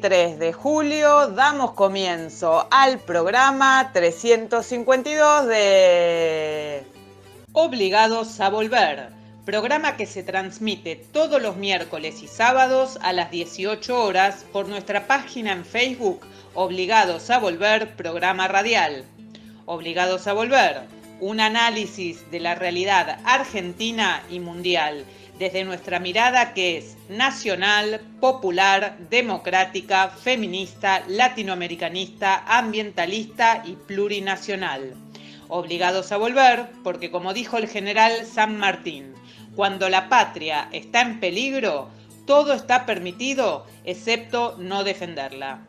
23 de julio damos comienzo al programa 352 de Obligados a Volver, programa que se transmite todos los miércoles y sábados a las 18 horas por nuestra página en Facebook Obligados a Volver, programa radial. Obligados a Volver, un análisis de la realidad argentina y mundial, desde nuestra mirada que es nacional, popular, democrática, feminista, latinoamericanista, ambientalista y plurinacional. Obligados a volver porque, como dijo el general San Martín, cuando la patria está en peligro, todo está permitido excepto no defenderla.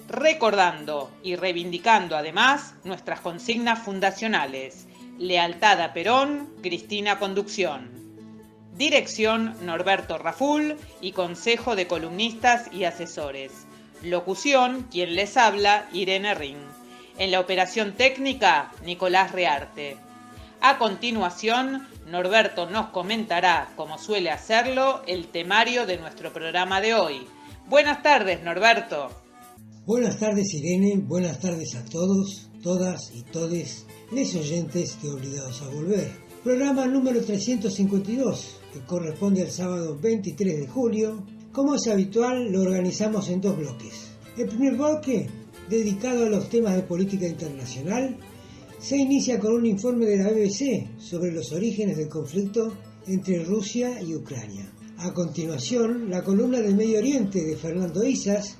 Recordando y reivindicando además nuestras consignas fundacionales: lealtad a Perón, Cristina Conducción. Dirección Norberto Raful y Consejo de Columnistas y Asesores. Locución, quien les habla, Irene Ring. En la operación técnica, Nicolás Rearte. A continuación, Norberto nos comentará, como suele hacerlo, el temario de nuestro programa de hoy. Buenas tardes, Norberto. Buenas tardes, Irene. Buenas tardes a todos, todas y todes, les oyentes de Obligados a Volver. Programa número 352, que corresponde al sábado 23 de julio. Como es habitual, lo organizamos en dos bloques. El primer bloque, dedicado a los temas de política internacional, se inicia con un informe de la BBC sobre los orígenes del conflicto entre Rusia y Ucrania. A continuación, la columna del Medio Oriente de Fernando Isas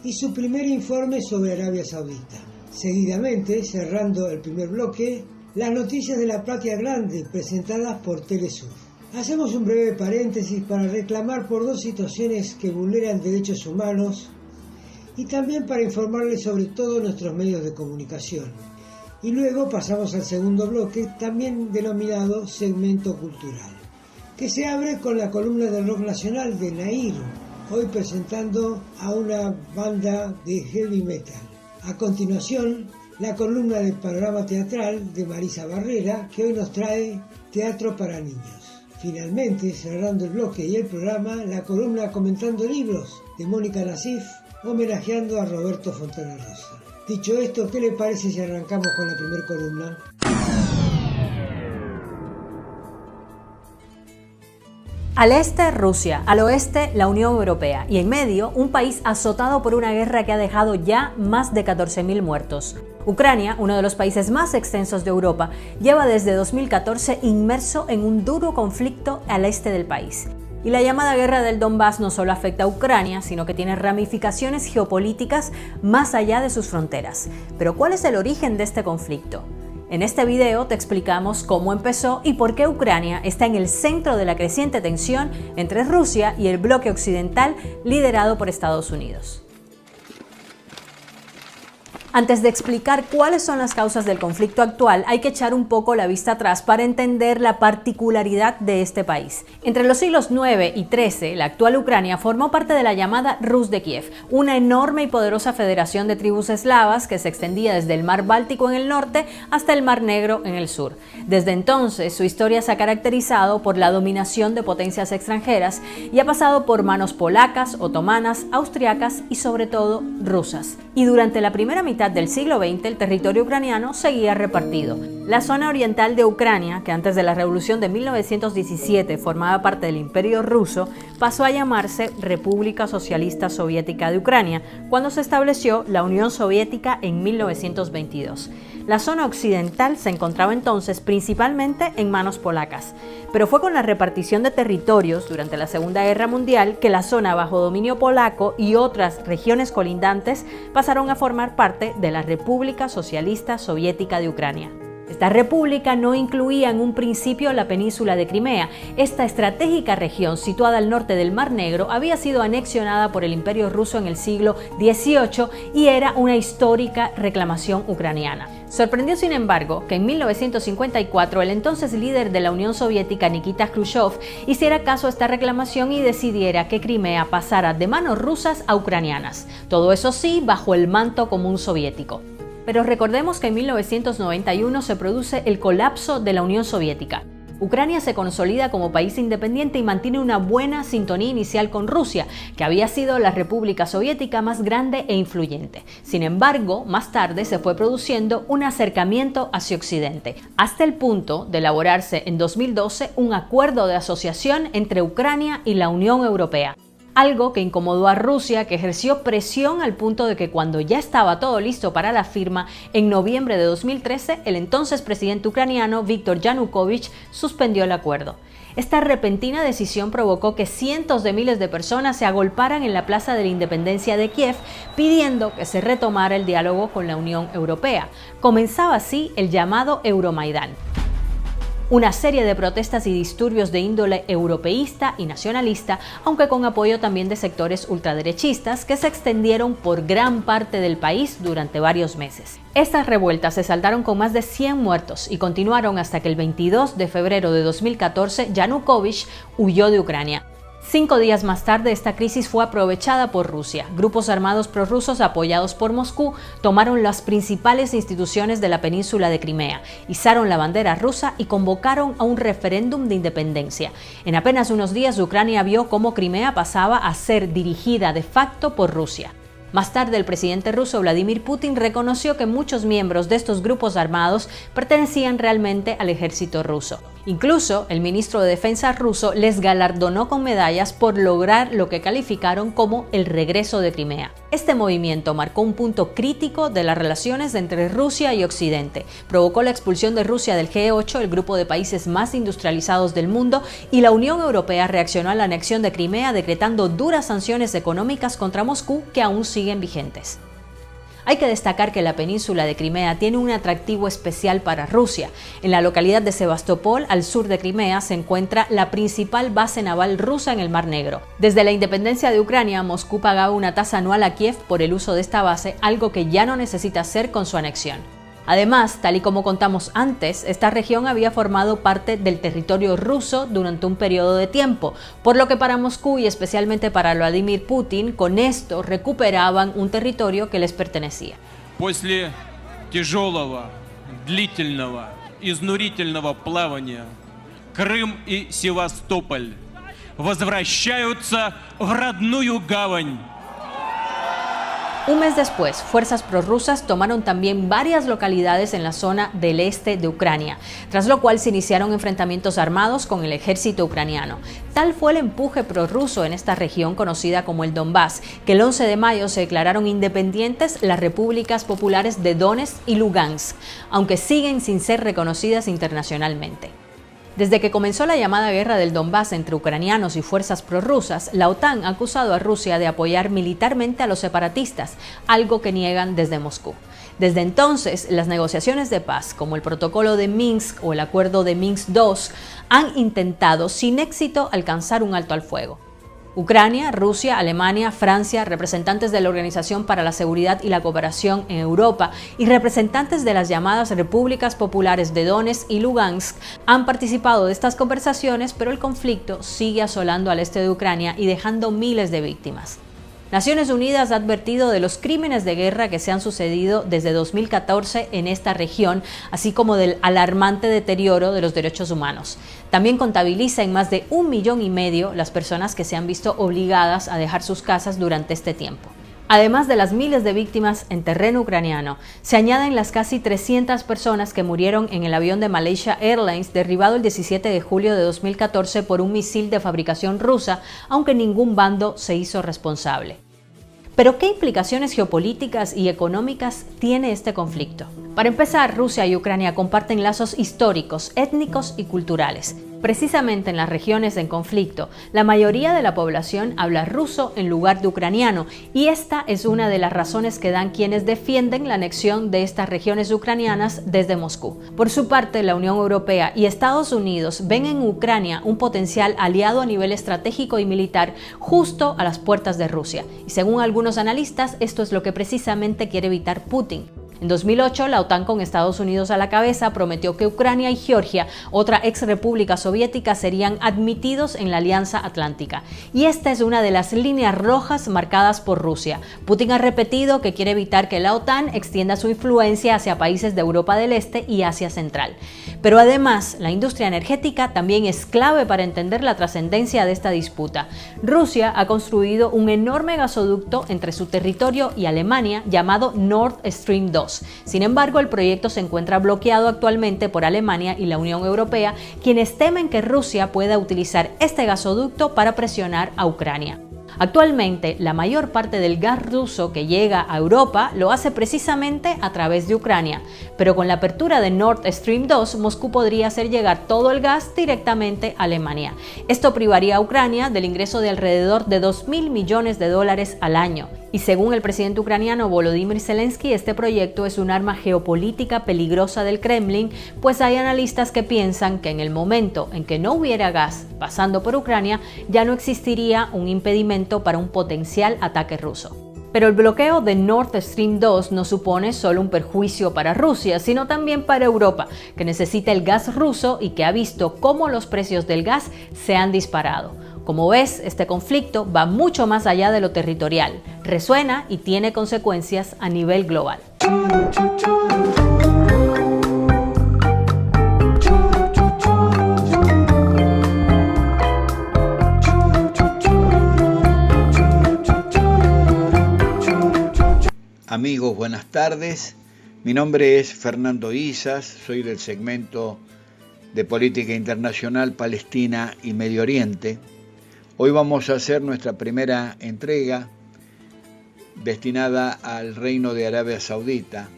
y su primer informe sobre Arabia Saudita. Seguidamente, cerrando el primer bloque, las noticias de la Patria Grande presentadas por Telesur. Hacemos un breve paréntesis para reclamar por dos situaciones que vulneran derechos humanos y también para informarles sobre todos nuestros medios de comunicación. Y luego pasamos al segundo bloque, también denominado segmento cultural, que se abre con la columna del rock nacional de Nair, hoy presentando a una banda de heavy metal. A continuación, la columna del panorama teatral de Marisa Barrera, que hoy nos trae teatro para niños. Finalmente, cerrando el bloque y el programa, la columna Comentando Libros de Mónica Nasif, homenajeando a Roberto Fontana Rosa. Dicho esto, ¿qué le parece si arrancamos con la primera columna? Al este, Rusia, al oeste, la Unión Europea y en medio, un país azotado por una guerra que ha dejado ya más de 14.000 muertos. Ucrania, uno de los países más extensos de Europa, lleva desde 2014 inmerso en un duro conflicto al este del país. Y la llamada guerra del Donbass no solo afecta a Ucrania, sino que tiene ramificaciones geopolíticas más allá de sus fronteras. Pero ¿cuál es el origen de este conflicto? En este video te explicamos cómo empezó y por qué Ucrania está en el centro de la creciente tensión entre Rusia y el bloque occidental liderado por Estados Unidos. Antes de explicar cuáles son las causas del conflicto actual, hay que echar un poco la vista atrás para entender la particularidad de este país. Entre los siglos IX y XIII, la actual Ucrania formó parte de la llamada Rus de Kiev, una enorme y poderosa federación de tribus eslavas que se extendía desde el mar Báltico en el norte hasta el mar Negro en el sur. Desde entonces, su historia se ha caracterizado por la dominación de potencias extranjeras y ha pasado por manos polacas, otomanas, austriacas y sobre todo rusas. Y durante la primera mitad del siglo XX, el territorio ucraniano seguía repartido. La zona oriental de Ucrania, que antes de la revolución de 1917 formaba parte del Imperio Ruso, pasó a llamarse República Socialista Soviética de Ucrania, cuando se estableció la Unión Soviética en 1922. La zona occidental se encontraba entonces principalmente en manos polacas, pero fue con la repartición de territorios durante la Segunda Guerra Mundial que la zona bajo dominio polaco y otras regiones colindantes pasaron a formar parte de la República Socialista Soviética de Ucrania. Esta república no incluía en un principio la península de Crimea. Esta estratégica región, situada al norte del Mar Negro, había sido anexionada por el Imperio Ruso en el siglo XVIII y era una histórica reclamación ucraniana. Sorprendió, sin embargo, que en 1954 el entonces líder de la Unión Soviética, Nikita Khrushchev, hiciera caso a esta reclamación y decidiera que Crimea pasara de manos rusas a ucranianas. Todo eso sí, bajo el manto común soviético. Pero recordemos que en 1991 se produce el colapso de la Unión Soviética. Ucrania se consolida como país independiente y mantiene una buena sintonía inicial con Rusia, que había sido la república soviética más grande e influyente. Sin embargo, más tarde se fue produciendo un acercamiento hacia Occidente, hasta el punto de elaborarse en 2012 un acuerdo de asociación entre Ucrania y la Unión Europea. Algo que incomodó a Rusia, que ejerció presión al punto de que cuando ya estaba todo listo para la firma, en noviembre de 2013, el entonces presidente ucraniano Viktor Yanukovych suspendió el acuerdo. Esta repentina decisión provocó que cientos de miles de personas se agolparan en la Plaza de la Independencia de Kiev pidiendo que se retomara el diálogo con la Unión Europea. Comenzaba así el llamado Euromaidán. Una serie de protestas y disturbios de índole europeísta y nacionalista, aunque con apoyo también de sectores ultraderechistas que se extendieron por gran parte del país durante varios meses. Estas revueltas se saldaron con más de 100 muertos y continuaron hasta que el 22 de febrero de 2014 Yanukovych huyó de Ucrania. 5 días más tarde, esta crisis fue aprovechada por Rusia. Grupos armados prorrusos apoyados por Moscú tomaron las principales instituciones de la península de Crimea, izaron la bandera rusa y convocaron a un referéndum de independencia. En apenas unos días, Ucrania vio cómo Crimea pasaba a ser dirigida de facto por Rusia. Más tarde, el presidente ruso Vladimir Putin reconoció que muchos miembros de estos grupos armados pertenecían realmente al ejército ruso. Incluso, el ministro de Defensa ruso les galardonó con medallas por lograr lo que calificaron como el regreso de Crimea. Este movimiento marcó un punto crítico de las relaciones entre Rusia y Occidente. Provocó la expulsión de Rusia del G8, el grupo de países más industrializados del mundo, y la Unión Europea reaccionó a la anexión de Crimea decretando duras sanciones económicas contra Moscú que aún siguen vigentes. Hay que destacar que la península de Crimea tiene un atractivo especial para Rusia. En la localidad de Sebastopol, al sur de Crimea, se encuentra la principal base naval rusa en el Mar Negro. Desde la independencia de Ucrania, Moscú pagaba una tasa anual a Kiev por el uso de esta base, algo que ya no necesita hacer con su anexión. Además, tal y como contamos antes, esta región había formado parte del territorio ruso durante un periodo de tiempo, por lo que para Moscú y especialmente para Vladimir Putin, con esto recuperaban un territorio que les pertenecía. После тяжелого, длительного, изнурительного плавания Крым и Севастополь возвращаются в родную гавань. Un mes después, fuerzas prorrusas tomaron también varias localidades en la zona del este de Ucrania, tras lo cual se iniciaron enfrentamientos armados con el ejército ucraniano. Tal fue el empuje prorruso en esta región conocida como el Donbass, que el 11 de mayo se declararon independientes las repúblicas populares de Donetsk y Lugansk, aunque siguen sin ser reconocidas internacionalmente. Desde que comenzó la llamada guerra del Donbass entre ucranianos y fuerzas prorrusas, la OTAN ha acusado a Rusia de apoyar militarmente a los separatistas, algo que niegan desde Moscú. Desde entonces, las negociaciones de paz, como el Protocolo de Minsk o el Acuerdo de Minsk II, han intentado sin éxito alcanzar un alto al fuego. Ucrania, Rusia, Alemania, Francia, representantes de la Organización para la Seguridad y la Cooperación en Europa y representantes de las llamadas Repúblicas Populares de Donetsk y Lugansk han participado de estas conversaciones, pero el conflicto sigue asolando al este de Ucrania y dejando miles de víctimas. Naciones Unidas ha advertido de los crímenes de guerra que se han sucedido desde 2014 en esta región, así como del alarmante deterioro de los derechos humanos. También contabiliza en más de 1,5 millones las personas que se han visto obligadas a dejar sus casas durante este tiempo. Además de las miles de víctimas en terreno ucraniano, se añaden las casi 300 personas que murieron en el avión de Malaysia Airlines derribado el 17 de julio de 2014 por un misil de fabricación rusa, aunque ningún bando se hizo responsable. Pero, ¿qué implicaciones geopolíticas y económicas tiene este conflicto? Para empezar, Rusia y Ucrania comparten lazos históricos, étnicos y culturales. Precisamente en las regiones en conflicto, la mayoría de la población habla ruso en lugar de ucraniano, y esta es una de las razones que dan quienes defienden la anexión de estas regiones ucranianas desde Moscú. Por su parte, la Unión Europea y Estados Unidos ven en Ucrania un potencial aliado a nivel estratégico y militar justo a las puertas de Rusia, y según algunos analistas, esto es lo que precisamente quiere evitar Putin. En 2008, la OTAN con Estados Unidos a la cabeza prometió que Ucrania y Georgia, otra ex república soviética, serían admitidos en la Alianza Atlántica. Y esta es una de las líneas rojas marcadas por Rusia. Putin ha repetido que quiere evitar que la OTAN extienda su influencia hacia países de Europa del Este y Asia Central. Pero además, la industria energética también es clave para entender la trascendencia de esta disputa. Rusia ha construido un enorme gasoducto entre su territorio y Alemania llamado Nord Stream 2. Sin embargo, el proyecto se encuentra bloqueado actualmente por Alemania y la Unión Europea, quienes temen que Rusia pueda utilizar este gasoducto para presionar a Ucrania. Actualmente, la mayor parte del gas ruso que llega a Europa lo hace precisamente a través de Ucrania, pero con la apertura de Nord Stream 2, Moscú podría hacer llegar todo el gas directamente a Alemania. Esto privaría a Ucrania del ingreso de alrededor de $2.000 millones al año. Y según el presidente ucraniano Volodymyr Zelensky, este proyecto es un arma geopolítica peligrosa del Kremlin, pues hay analistas que piensan que en el momento en que no hubiera gas pasando por Ucrania, ya no existiría un impedimento para un potencial ataque ruso. Pero el bloqueo de Nord Stream 2 no supone solo un perjuicio para Rusia, sino también para Europa, que necesita el gas ruso y que ha visto cómo los precios del gas se han disparado. Como ves, este conflicto va mucho más allá de lo territorial, resuena y tiene consecuencias a nivel global. Amigos, buenas tardes. Mi nombre es Fernando Izas, soy del segmento de Política Internacional, Palestina y Medio Oriente. Hoy vamos a hacer nuestra primera entrega destinada al Reino de Arabia Saudita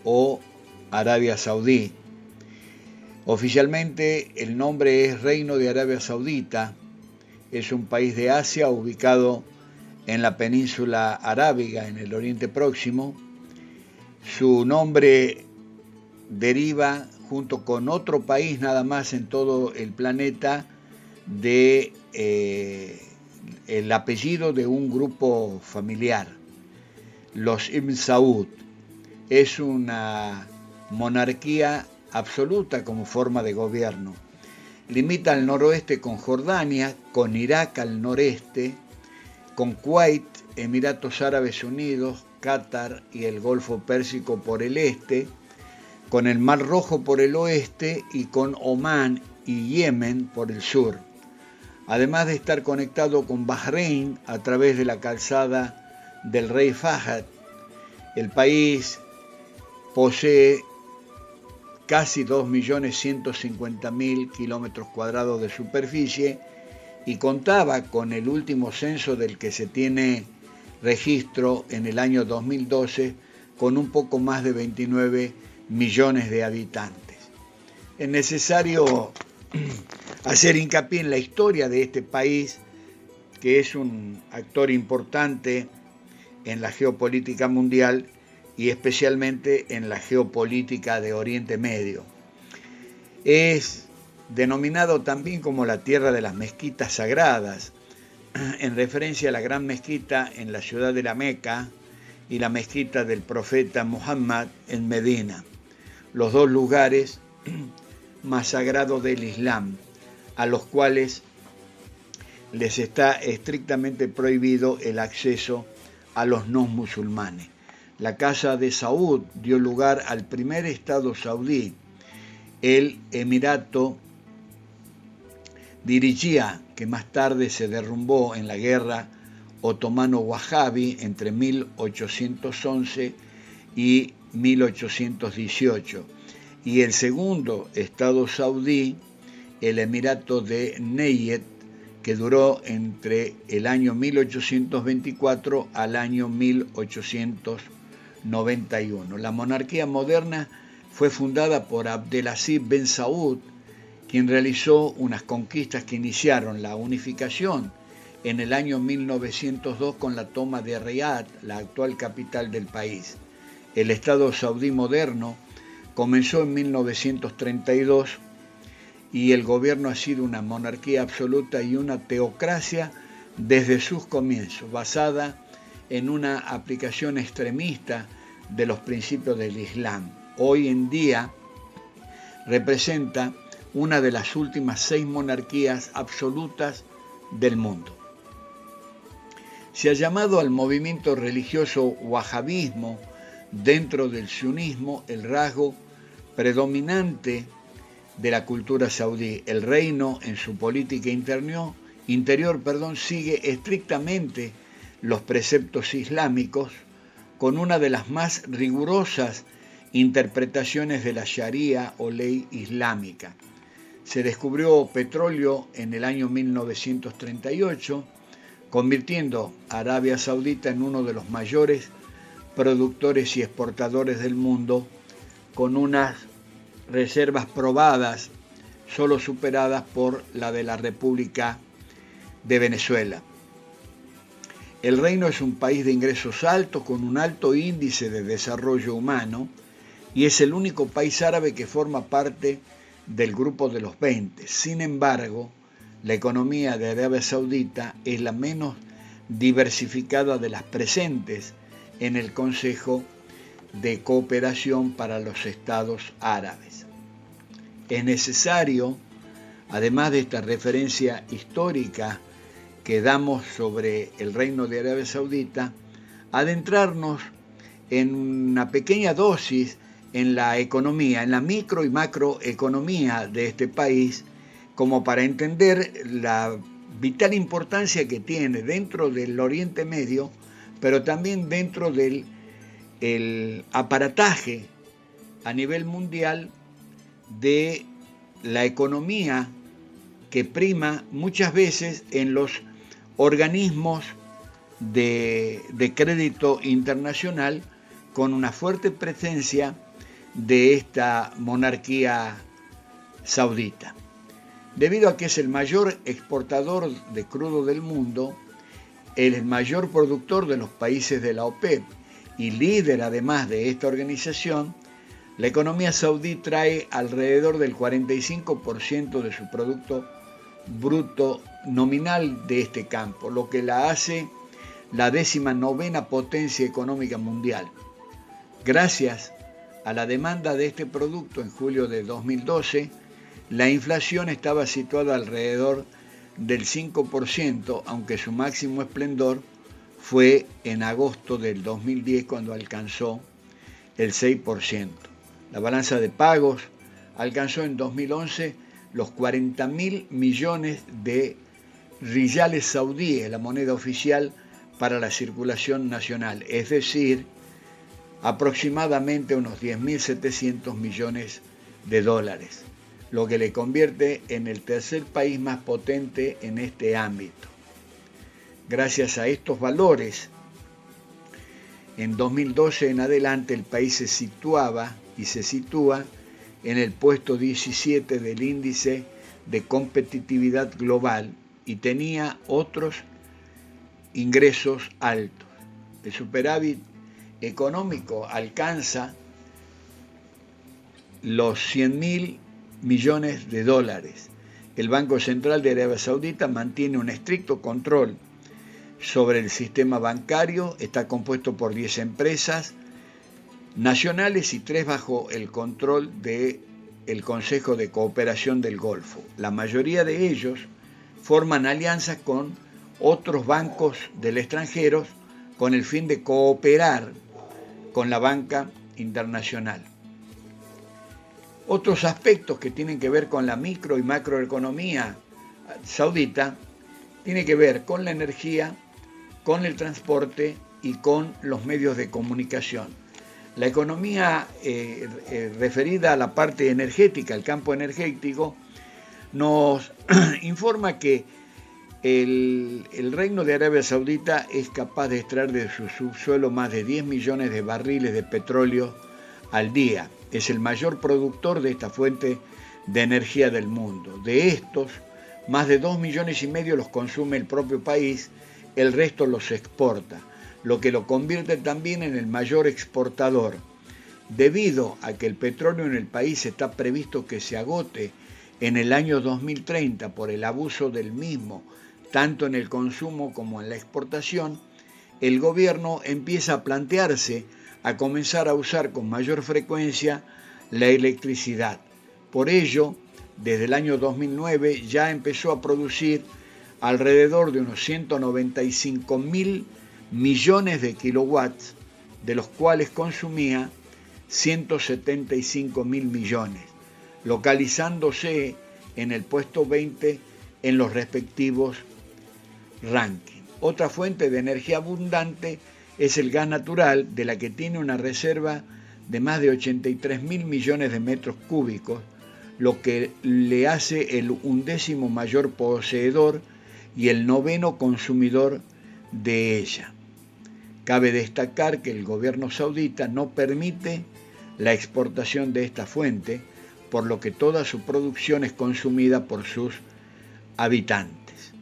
o Arabia Saudí. Oficialmente el nombre es Reino de Arabia Saudita. Es un país de Asia ubicado en la península arábiga, en el Oriente Próximo. Su nombre deriva, junto con otro país nada más en todo el planeta, de el apellido de un grupo familiar, los Ibn Saud. Es una monarquía absoluta como forma de gobierno. Limita al noroeste con Jordania, con Irak al noreste, con Kuwait, Emiratos Árabes Unidos, Qatar y el Golfo Pérsico por el este, con el Mar Rojo por el oeste y con Omán y Yemen por el sur. Además de estar conectado con Bahrein a través de la calzada del Rey Fahd, el país posee casi 2.150.000 kilómetros cuadrados de superficie y contaba con el último censo del que se tiene registro en el año 2012 con un poco más de 29 millones de habitantes. Es necesario hacer hincapié en la historia de este país, que es un actor importante en la geopolítica mundial y especialmente en la geopolítica de Oriente Medio. Es denominado también como la tierra de las mezquitas sagradas, en referencia a la gran mezquita en la ciudad de la Meca y la mezquita del profeta Muhammad en Medina, los dos lugares más sagrados del Islam, a los cuales les está estrictamente prohibido el acceso a los no musulmanes. La Casa de Saud dio lugar al primer estado saudí, el Emirato Diriyah, que más tarde se derrumbó en la guerra otomano-wahhabi entre 1811 y 1818, y el segundo estado saudí, el Emirato de Neyet, que duró entre el año 1824 al año 1891. La monarquía moderna fue fundada por Abdelaziz Ben Saud, quien realizó unas conquistas que iniciaron la unificación en el año 1902 con la toma de Riad, la actual capital del país. El Estado saudí moderno comenzó en 1932 y el gobierno ha sido una monarquía absoluta y una teocracia desde sus comienzos, basada en una aplicación extremista de los principios del Islam. Hoy en día representa una de las últimas 6 monarquías absolutas del mundo. Se ha llamado al movimiento religioso wahabismo dentro del sunismo el rasgo predominante de la cultura saudí. El reino en su política interior, sigue estrictamente los preceptos islámicos con una de las más rigurosas interpretaciones de la Sharia o ley islámica. Se descubrió petróleo en el año 1938, convirtiendo a Arabia Saudita en uno de los mayores productores y exportadores del mundo, con unas reservas probadas, solo superadas por la de la República de Venezuela. El reino es un país de ingresos altos, con un alto índice de desarrollo humano, y es el único país árabe que forma parte del grupo de los 20. Sin embargo, la economía de Arabia Saudita es la menos diversificada de las presentes en el Consejo de Cooperación para los Estados Árabes. Es necesario, además de esta referencia histórica que damos sobre el reino de Arabia Saudita, adentrarnos en una pequeña dosis en la economía, en la micro y macroeconomía de este país, como para entender la vital importancia que tiene dentro del Oriente Medio, pero también dentro del aparataje a nivel mundial de la economía que prima muchas veces en los organismos de crédito internacional, con una fuerte presencia de esta monarquía saudita. Debido a que es el mayor exportador de crudo del mundo, el mayor productor de los países de la OPEP y líder además de esta organización, la economía saudí trae alrededor del 45% de su producto bruto nominal de este campo, lo que la hace la 19ª potencia económica mundial. Gracias a la demanda de este producto en julio de 2012, la inflación estaba situada alrededor del 5%, aunque su máximo esplendor fue en agosto del 2010, cuando alcanzó el 6%. La balanza de pagos alcanzó en 2011 los 40.000 millones de riyales saudíes, la moneda oficial para la circulación nacional, es decir, aproximadamente unos 10.700 millones de dólares, lo que le convierte en el tercer país más potente en este ámbito. Gracias a estos valores, en 2012 en adelante el país se situaba y se sitúa en el puesto 17 del índice de competitividad global y tenía otros ingresos altos. El superávit económico alcanza los 100.000 millones de dólares. El Banco Central de Arabia Saudita mantiene un estricto control sobre el sistema bancario, está compuesto por 10 empresas nacionales y 3 bajo el control del Consejo de Cooperación del Golfo. La mayoría de ellos forman alianzas con otros bancos del extranjero con el fin de cooperar con la banca internacional. Otros aspectos que tienen que ver con la micro y macroeconomía saudita tienen que ver con la energía, con el transporte y con los medios de comunicación. La economía referida a la parte energética, el campo energético, nos informa que el Reino de Arabia Saudita es capaz de extraer de su subsuelo más de 10 millones de barriles de petróleo al día. Es el mayor productor de esta fuente de energía del mundo. De estos, más de 2,5 millones los consume el propio país, el resto los exporta, lo que lo convierte también en el mayor exportador. Debido a que el petróleo en el país está previsto que se agote en el año 2030 por el abuso del mismo, tanto en el consumo como en la exportación, el gobierno empieza a plantearse a comenzar a usar con mayor frecuencia la electricidad. Por ello, desde el año 2009 ya empezó a producir alrededor de unos 195.000 millones de kilowatts, de los cuales consumía 175.000 millones, localizándose en el puesto 20 en los respectivos rankings. Otra fuente de energía abundante es el gas natural, de la que tiene una reserva de más de 83.000 millones de metros cúbicos, lo que le hace el 11º mayor poseedor y el 9º consumidor de ella. Cabe destacar que el gobierno saudita no permite la exportación de esta fuente, por lo que toda su producción es consumida por sus habitantes.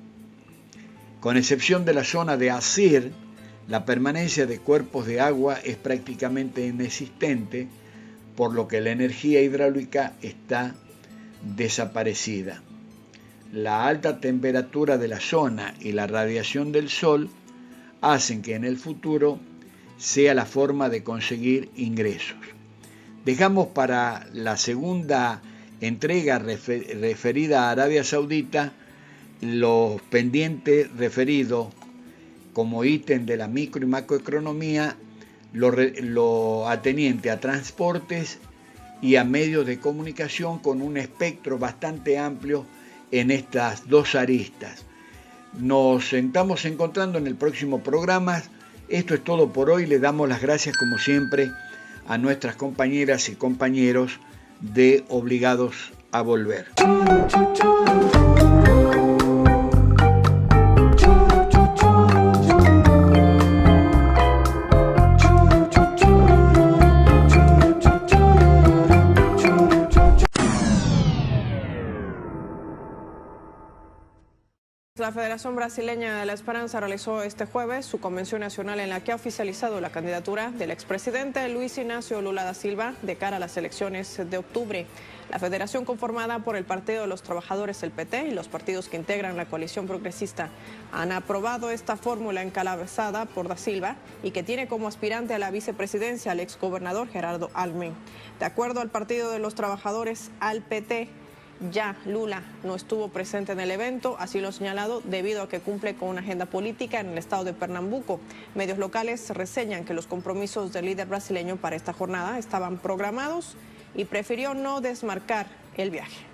Con excepción de la zona de Asir, la permanencia de cuerpos de agua es prácticamente inexistente, por lo que la energía hidráulica está desaparecida. La alta temperatura de la zona y la radiación del sol hacen que en el futuro sea la forma de conseguir ingresos. Dejamos para la segunda entrega referida a Arabia Saudita los pendientes referidos como ítem de la micro y macroeconomía, lo ateniente a transportes y a medios de comunicación, con un espectro bastante amplio en estas dos aristas. Nos estamos encontrando en el próximo programa. Esto es todo por hoy. Le damos las gracias, como siempre, a nuestras compañeras y compañeros de Obligados a Volver. La Federación Brasileña de la Esperanza realizó este jueves su convención nacional en la que ha oficializado la candidatura del expresidente Luis Ignacio Lula da Silva de cara a las elecciones de octubre. La federación, conformada por el Partido de los Trabajadores, el PT, y los partidos que integran la coalición progresista, han aprobado esta fórmula encabezada por da Silva y que tiene como aspirante a la vicepresidencia al exgobernador Gerardo Alckmin. De acuerdo al Partido de los Trabajadores, al PT, ya Lula no estuvo presente en el evento, así lo ha señalado, debido a que cumple con una agenda política en el estado de Pernambuco. Medios locales reseñan que los compromisos del líder brasileño para esta jornada estaban programados y prefirió no desmarcar el viaje.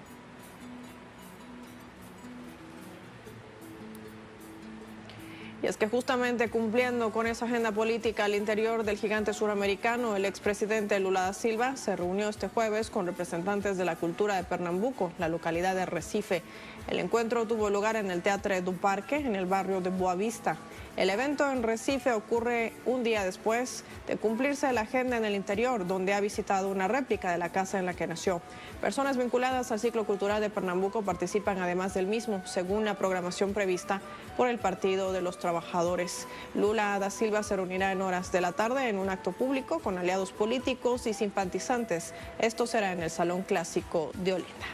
Y es que justamente cumpliendo con esa agenda política al interior del gigante suramericano, el expresidente Lula da Silva se reunió este jueves con representantes de la cultura de Pernambuco, la localidad de Recife. El encuentro tuvo lugar en el Teatro do Parque, en el barrio de Boa Vista. El evento en Recife ocurre un día después de cumplirse la agenda en el interior, donde ha visitado una réplica de la casa en la que nació. Personas vinculadas al ciclo cultural de Pernambuco participan además del mismo, según la programación prevista por el Partido de los Trabajadores. Lula da Silva se reunirá en horas de la tarde en un acto público con aliados políticos y simpatizantes. Esto será en el Salón Clásico de Olinda.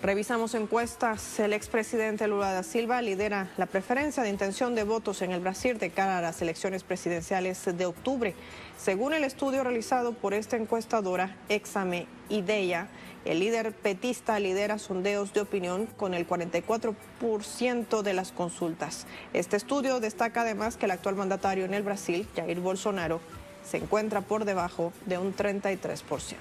Revisamos encuestas. El expresidente Lula da Silva lidera la preferencia de intención de votos en el Brasil de cara a las elecciones presidenciales de octubre. Según el estudio realizado por esta encuestadora Exame Ideia, el líder petista lidera sondeos de opinión con el 44% de las consultas. Este estudio destaca además que el actual mandatario en el Brasil, Jair Bolsonaro, se encuentra por debajo de un 33%.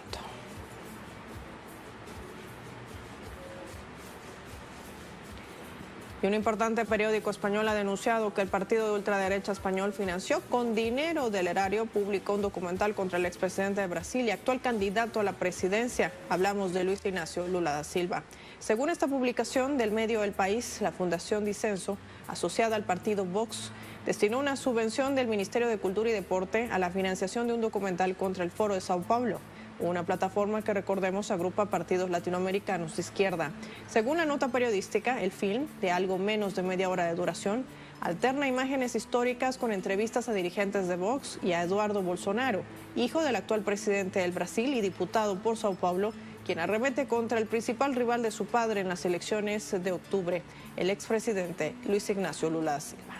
Y un importante periódico español ha denunciado que el partido de ultraderecha español financió con dinero del erario público un documental contra el expresidente de Brasil y actual candidato a la presidencia. Hablamos de Luis Ignacio Lula da Silva. Según esta publicación del medio El País, la Fundación Disenso, asociada al partido Vox, destinó una subvención del Ministerio de Cultura y Deporte a la financiación de un documental contra el Foro de Sao Paulo, una plataforma que, recordemos, agrupa partidos latinoamericanos de izquierda. Según la nota periodística, el film, de algo menos de media hora de duración, alterna imágenes históricas con entrevistas a dirigentes de Vox y a Eduardo Bolsonaro, hijo del actual presidente del Brasil y diputado por Sao Paulo, quien arremete contra el principal rival de su padre en las elecciones de octubre, el expresidente Luis Ignacio Lula da Silva.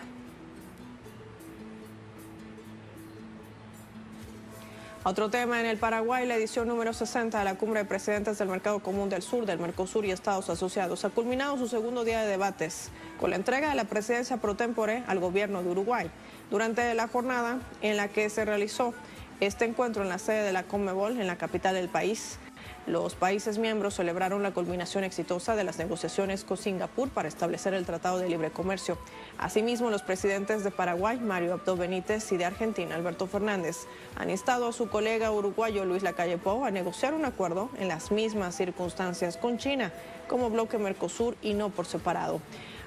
Otro tema en el Paraguay, la edición número 60 de la Cumbre de Presidentes del Mercado Común del Sur, del Mercosur y Estados Asociados ha culminado su segundo día de debates con la entrega de la presidencia pro tempore al gobierno de Uruguay. Durante la jornada en la que se realizó este encuentro en la sede de la Conmebol, en la capital del país, los países miembros celebraron la culminación exitosa de las negociaciones con Singapur para establecer el Tratado de Libre Comercio. Asimismo, los presidentes de Paraguay, Mario Abdo Benítez, y de Argentina, Alberto Fernández, han instado a su colega uruguayo Luis Lacalle Pou a negociar un acuerdo en las mismas circunstancias con China, como bloque Mercosur y no por separado.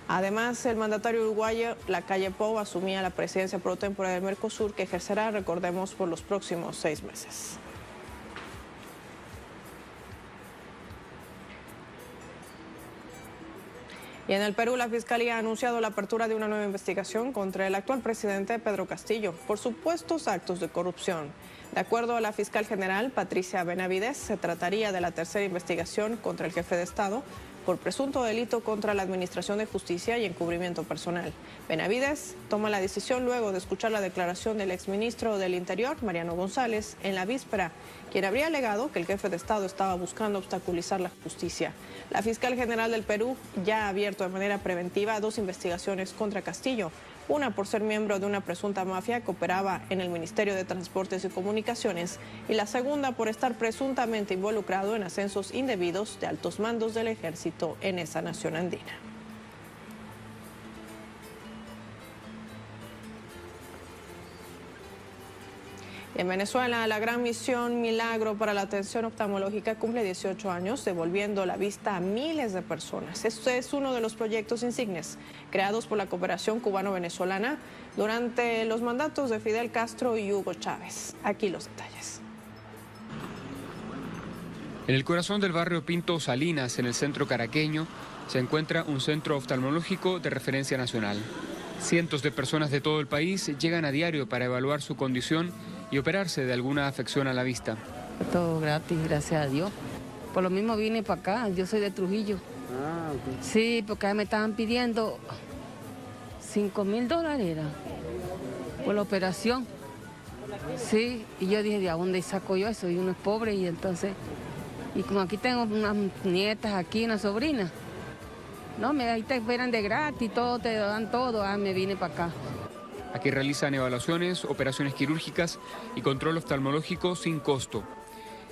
Además, el mandatario uruguayo Lacalle Pou asumía la presidencia pro tempore del Mercosur, que ejercerá, recordemos, por los próximos 6 meses. Y en el Perú, la Fiscalía ha anunciado la apertura de una nueva investigación contra el actual presidente Pedro Castillo por supuestos actos de corrupción. De acuerdo a la fiscal general Patricia Benavides, se trataría de la tercera investigación contra el jefe de Estado por presunto delito contra la Administración de Justicia y encubrimiento personal. Benavides toma la decisión luego de escuchar la declaración del exministro del Interior, Mariano González, en la víspera, quien habría alegado que el jefe de Estado estaba buscando obstaculizar la justicia. La fiscal general del Perú ya ha abierto de manera preventiva 2 investigaciones contra Castillo, una por ser miembro de una presunta mafia que operaba en el Ministerio de Transportes y Comunicaciones y la segunda por estar presuntamente involucrado en ascensos indebidos de altos mandos del ejército en esa nación andina. En Venezuela, la gran misión Milagro para la atención oftalmológica cumple 18 años, devolviendo la vista a miles de personas. Este es uno de los proyectos insignes creados por la cooperación cubano-venezolana durante los mandatos de Fidel Castro y Hugo Chávez. Aquí los detalles. En el corazón del barrio Pinto Salinas, en el centro caraqueño, se encuentra un centro oftalmológico de referencia nacional. Cientos de personas de todo el país llegan a diario para evaluar su condición y operarse de alguna afección a la vista. Todo gratis, gracias a Dios. Por lo mismo vine para acá, yo soy de Trujillo. Ah, ok. Sí, porque me estaban pidiendo $5,000 era por la operación. Sí, y yo dije, ¿de dónde saco yo eso? Y uno es pobre y entonces... Y como aquí tengo unas nietas aquí, una sobrina. No, ahí te esperan de gratis, todo, te dan todo. Me vine para acá. Aquí realizan evaluaciones, operaciones quirúrgicas y control oftalmológico sin costo.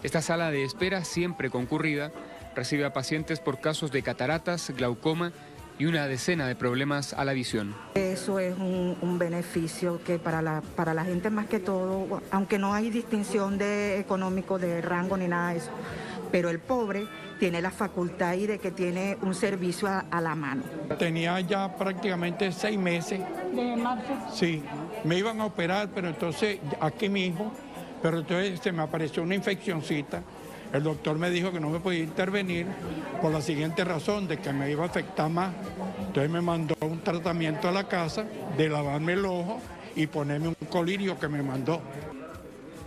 Esta sala de espera, siempre concurrida, recibe a pacientes por casos de cataratas, glaucoma y una decena de problemas a la visión. Eso es un beneficio que para la gente más que todo, aunque no hay distinción de económico, de rango ni nada de eso, pero el pobre tiene la facultad y de que tiene un servicio a la mano. Tenía ya prácticamente 6 meses. ¿De marzo? Sí, me iban a operar, pero entonces aquí mismo, pero entonces se me apareció una infeccioncita. El doctor me dijo que no me podía intervenir por la siguiente razón, de que me iba a afectar más. Entonces me mandó un tratamiento a la casa de lavarme el ojo y ponerme un colirio que me mandó.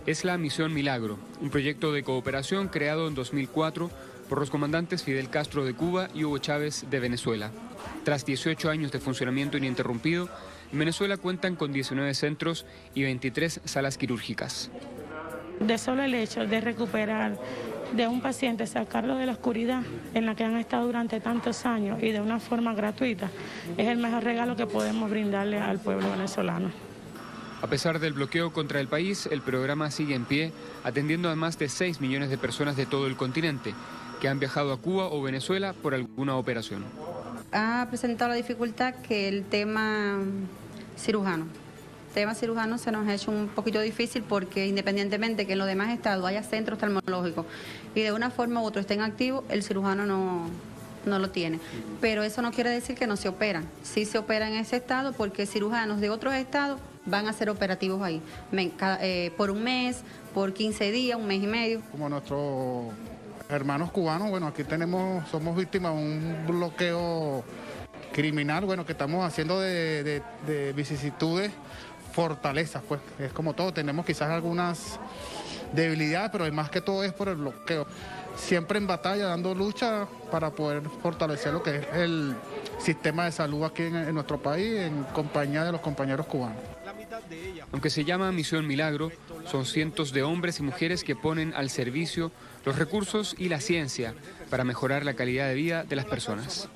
Es la Misión Milagro, un proyecto de cooperación creado en 2004 por los comandantes Fidel Castro de Cuba y Hugo Chávez de Venezuela. Tras 18 años de funcionamiento ininterrumpido, en Venezuela cuentan con 19 centros y 23 salas quirúrgicas. De solo el hecho de recuperar de un paciente, sacarlo de la oscuridad en la que han estado durante tantos años y de una forma gratuita, es el mejor regalo que podemos brindarle al pueblo venezolano. A pesar del bloqueo contra el país, el programa sigue en pie, atendiendo a más de 6 millones de personas de todo el continente que han viajado a Cuba o Venezuela por alguna operación. Ha presentado la dificultad que el tema cirujano. El tema cirujano se nos ha hecho un poquito difícil porque independientemente que en los demás estados haya centros oftalmológicos y de una forma u otra estén activos, el cirujano no lo tiene. Pero eso no quiere decir que no se operan. Sí se operan en ese estado porque cirujanos de otros estados van a ser operativos ahí por un mes, por 15 días, un mes y medio. Como nuestros hermanos cubanos, bueno, aquí somos víctimas de un bloqueo criminal, bueno, que estamos haciendo de vicisitudes, fortalezas, pues es como todo, tenemos quizás algunas debilidades, pero más que todo es por el bloqueo. Siempre en batalla, dando lucha para poder fortalecer lo que es el sistema de salud aquí en nuestro país, en compañía de los compañeros cubanos. Aunque se llama Misión Milagro, son cientos de hombres y mujeres que ponen al servicio los recursos y la ciencia para mejorar la calidad de vida de las personas.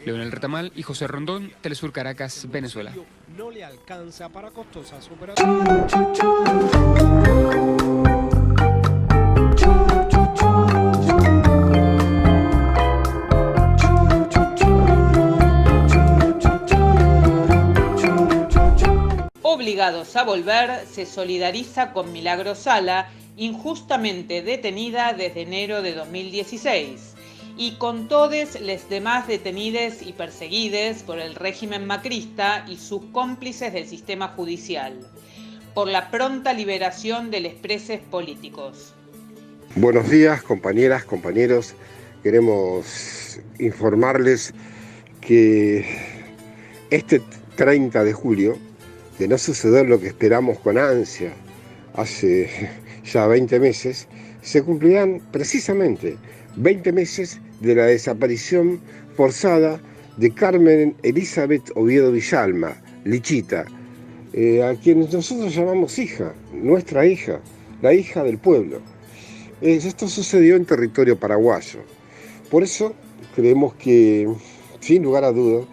Leonel Retamal y José Rondón, Telesur Caracas, Venezuela. No le alcanza para costosas operaciones. Obligados a Volver se solidariza con Milagro Sala, injustamente detenida desde enero de 2016, y con todos los demás detenidos y perseguidos por el régimen macrista y sus cómplices del sistema judicial, por la pronta liberación de los presos políticos. Buenos días, compañeras, compañeros. Queremos informarles que este 30 de julio, de no suceder lo que esperamos con ansia hace ya 20 meses, se cumplirán precisamente 20 meses de la desaparición forzada de Carmen Elizabeth Oviedo Villalma, Lichita, a quien nosotros llamamos hija, nuestra hija, la hija del pueblo. Esto sucedió en territorio paraguayo. Por eso creemos que, sin lugar a dudas,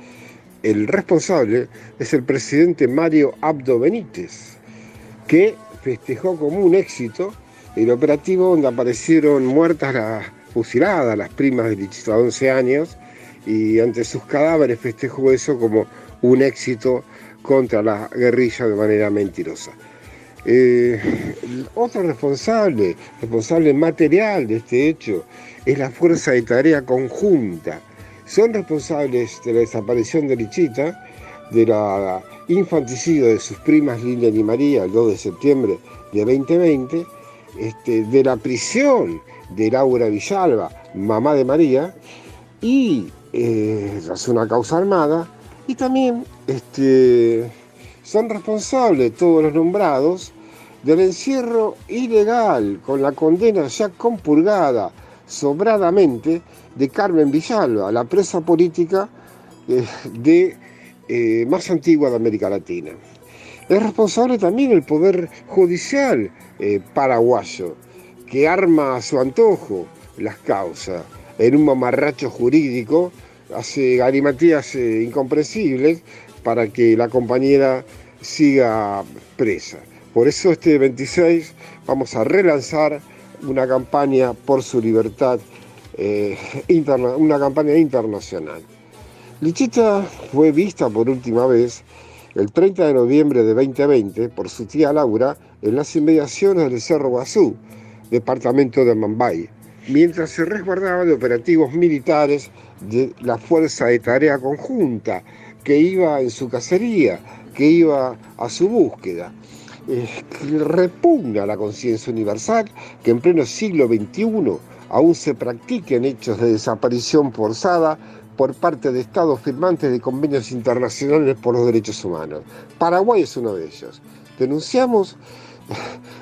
el responsable es el presidente Mario Abdo Benítez, que festejó como un éxito el operativo donde aparecieron muertas, fusiladas las primas de Lichita de 11 años, y ante sus cadáveres festejó eso como un éxito contra la guerrilla de manera mentirosa. Otro responsable material de este hecho es la Fuerza de Tarea Conjunta. Son responsables de la desaparición de Lichita, de la infanticidio de sus primas Lilian y María el 2 de septiembre de 2020, de la prisión de Laura Villalba, mamá de María, y tras una causa armada, y también son responsables todos los nombrados del encierro ilegal con la condena ya compurgada sobradamente de Carmen Villalba, la presa política más antigua de América Latina. Es responsable también el Poder Judicial paraguayo, que arma a su antojo las causas en un mamarracho jurídico, hace galimatías incomprensibles para que la compañera siga presa. Por eso este 26 vamos a relanzar una campaña por su libertad, una campaña internacional. Lichita fue vista por última vez el 30 de noviembre de 2020 por su tía Laura en las inmediaciones del Cerro Guazú, departamento de Mambay, mientras se resguardaba de operativos militares de la Fuerza de Tarea Conjunta, que iba en su cacería, que iba a su búsqueda. Repugna la conciencia universal que en pleno siglo XXI aún se practiquen hechos de desaparición forzada por parte de estados firmantes de convenios internacionales por los derechos humanos. Paraguay es uno de ellos. Denunciamos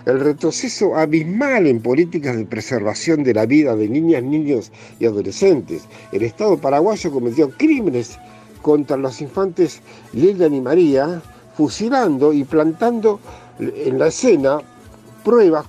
el retroceso abismal en políticas de preservación de la vida de niñas, niños y adolescentes. El Estado paraguayo cometió crímenes contra los infantes Lilian y María, fusilando y plantando en la escena pruebas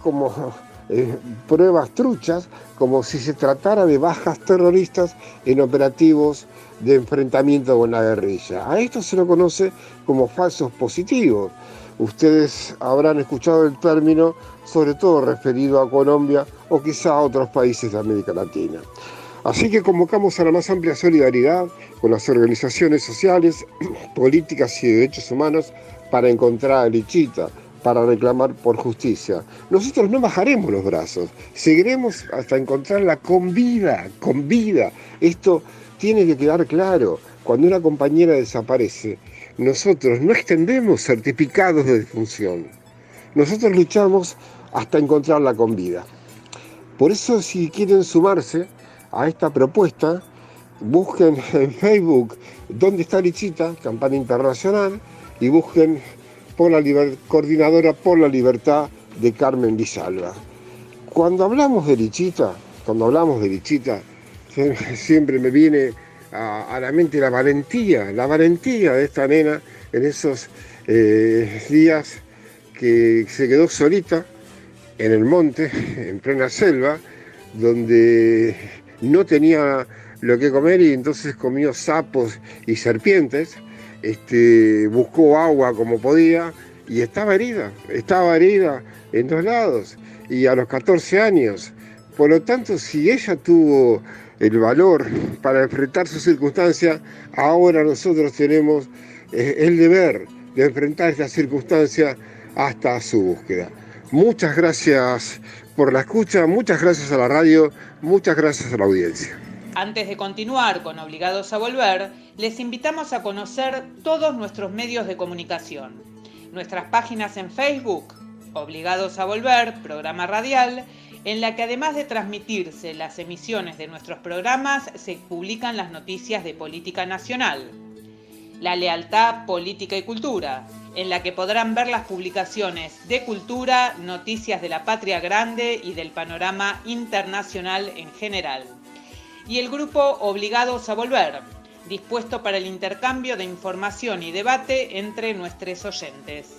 truchas, como si se tratara de bajas terroristas en operativos de enfrentamiento con la guerrilla. A esto se lo conoce como falsos positivos. Ustedes habrán escuchado el término, sobre todo referido a Colombia o quizá a otros países de América Latina. Así que convocamos a la más amplia solidaridad con las organizaciones sociales, políticas y de derechos humanos para encontrar a Lichita, para reclamar por justicia. Nosotros no bajaremos los brazos, seguiremos hasta encontrarla con vida, con vida. Esto tiene que quedar claro. Cuando una compañera desaparece, nosotros no extendemos certificados de defunción. Nosotros luchamos hasta encontrarla con vida. Por eso, si quieren sumarse a esta propuesta, busquen en Facebook ¿Dónde está Lichita?, campaña internacional, y busquen por Coordinadora por la Libertad de Carmen Villalba. Cuando hablamos de Lichita, siempre me viene a la mente la valentía de esta nena en esos días que se quedó solita en el monte, en plena selva, donde no tenía lo que comer y entonces comió sapos y serpientes, buscó agua como podía y estaba herida en 2 lados y a los 14 años. Por lo tanto, si ella tuvo el valor para enfrentar su circunstancia, ahora nosotros tenemos el deber de enfrentar esta circunstancia hasta su búsqueda. Muchas gracias por la escucha, muchas gracias a la radio, muchas gracias a la audiencia. Antes de continuar con Obligados a Volver, les invitamos a conocer todos nuestros medios de comunicación. Nuestras páginas en Facebook, Obligados a Volver, programa radial, en la que además de transmitirse las emisiones de nuestros programas, se publican las noticias de política nacional. La Lealtad, Política y Cultura, en la que podrán ver las publicaciones de cultura, noticias de la patria grande y del panorama internacional en general. Y el grupo Obligados a Volver, dispuesto para el intercambio de información y debate entre nuestros oyentes.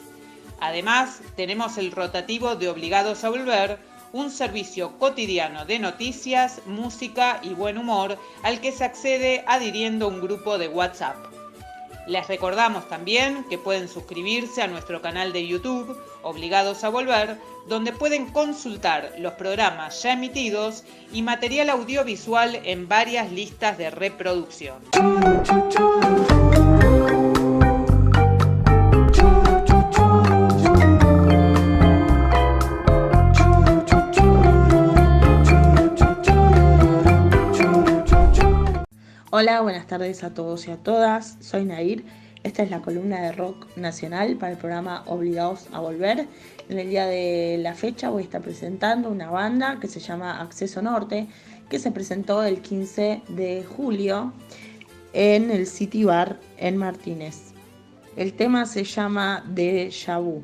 Además, tenemos el rotativo de Obligados a Volver, un servicio cotidiano de noticias, música y buen humor al que se accede adhiriendo a un grupo de WhatsApp. Les recordamos también que pueden suscribirse a nuestro canal de YouTube, Obligados a Volver, donde pueden consultar los programas ya emitidos y material audiovisual en varias listas de reproducción. Hola, buenas tardes a todos y a todas. Soy Nair. Esta es la columna de rock nacional para el programa Obligados a Volver. En el día de la fecha voy a estar presentando una banda que se llama Acceso Norte, que se presentó el 15 de julio en el City Bar en Martínez. El tema se llama Déjà Vu.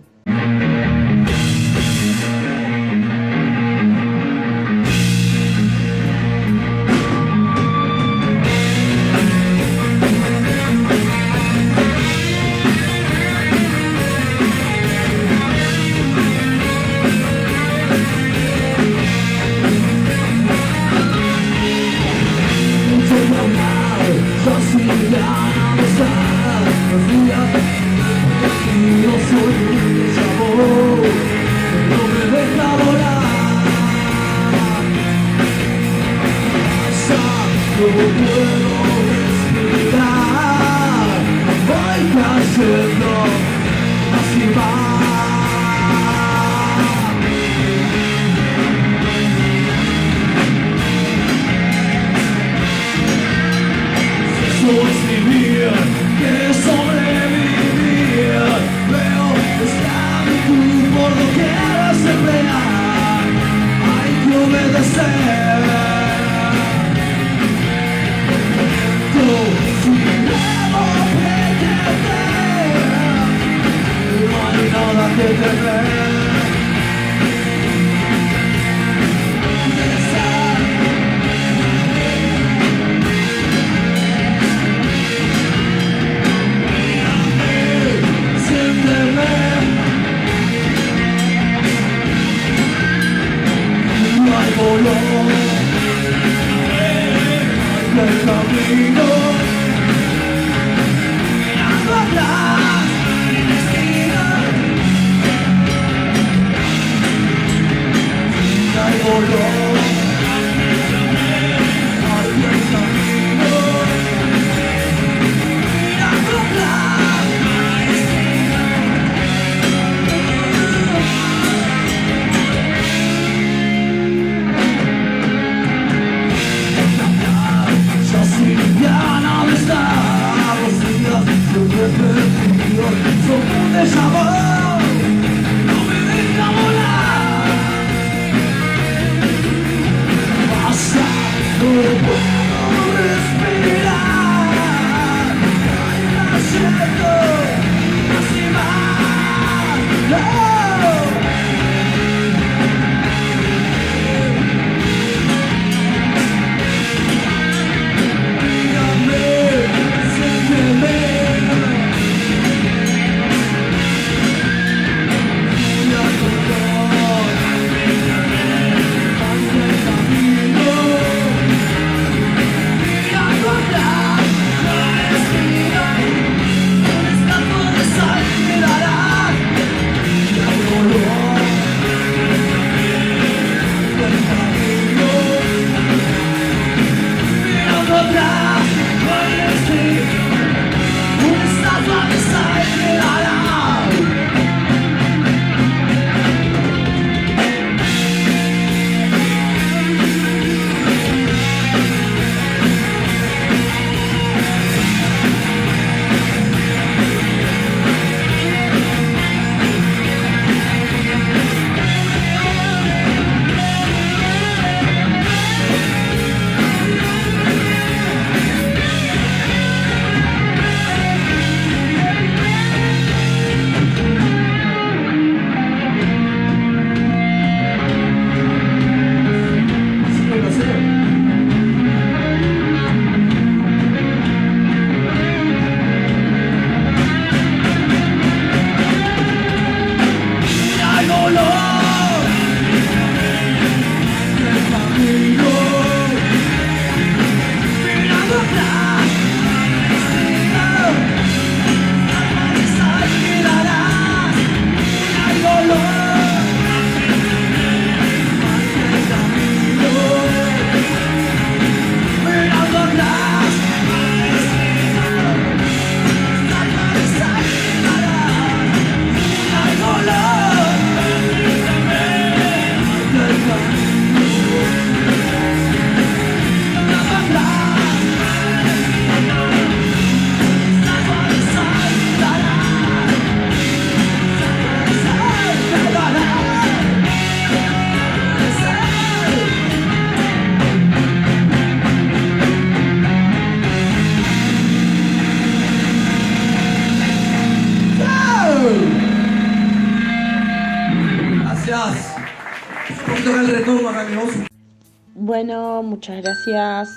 Bueno, muchas gracias,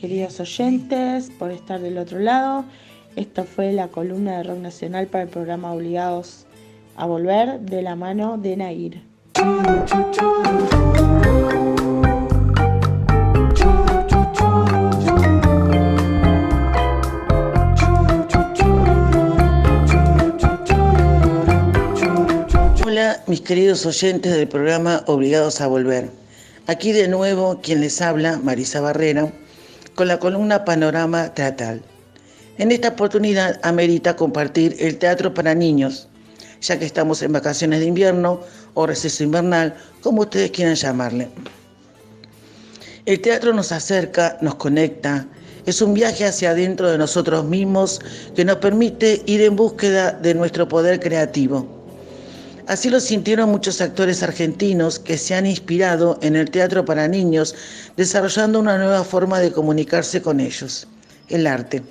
queridos oyentes, por estar del otro lado. Esta fue la columna de Rock Nacional para el programa Obligados a Volver, de la mano de Nair. Hola, mis queridos oyentes del programa Obligados a Volver. Aquí de nuevo quien les habla, Marisa Barrera, con la columna Panorama Teatral. En esta oportunidad amerita compartir el teatro para niños, ya que estamos en vacaciones de invierno o receso invernal, como ustedes quieran llamarle. El teatro nos acerca, nos conecta, es un viaje hacia adentro de nosotros mismos que nos permite ir en búsqueda de nuestro poder creativo. Así lo sintieron muchos actores argentinos que se han inspirado en el teatro para niños, desarrollando una nueva forma de comunicarse con ellos, el arte.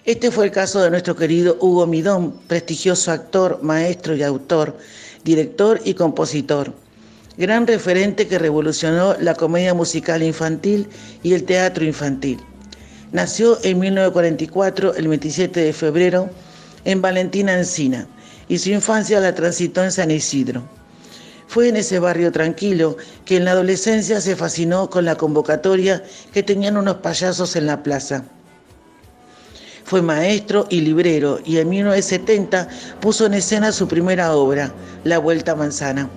Este fue el caso de nuestro querido Hugo Midón, prestigioso actor, maestro y autor, director y compositor, gran referente que revolucionó la comedia musical infantil y el teatro infantil. Nació en 1944, el 27 de febrero, en Valentina Encina, y su infancia la transitó en San Isidro. Fue en ese barrio tranquilo que en la adolescencia se fascinó con la convocatoria que tenían unos payasos en la plaza. Fue maestro y librero y en 1970 puso en escena su primera obra, La Vuelta a Manzana.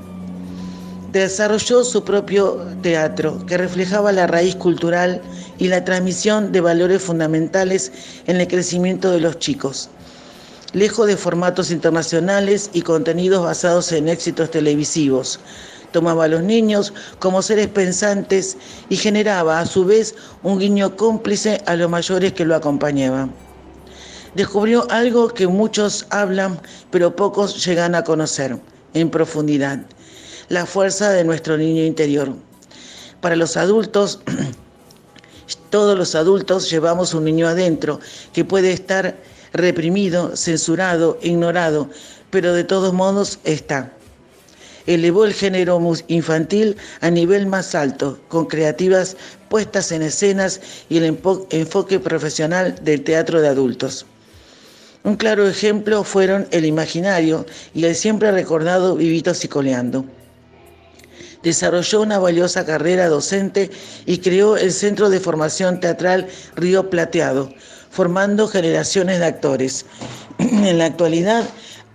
Desarrolló su propio teatro que reflejaba la raíz cultural y la transmisión de valores fundamentales en el crecimiento de los chicos. Lejos de formatos internacionales y contenidos basados en éxitos televisivos, tomaba a los niños como seres pensantes y generaba a su vez un guiño cómplice a los mayores que lo acompañaban. Descubrió algo que muchos hablan, pero pocos llegan a conocer en profundidad: la fuerza de nuestro niño interior. Para los adultos, todos los adultos llevamos un niño adentro que puede estar reprimido, censurado, ignorado, pero de todos modos está. Elevó el género infantil a nivel más alto, con creativas puestas en escenas y el enfoque profesional del teatro de adultos. Un claro ejemplo fueron El Imaginario y el siempre recordado Vivitos y Coleando. Desarrolló una valiosa carrera docente y creó el Centro de Formación Teatral Río Plateado, formando generaciones de actores. En la actualidad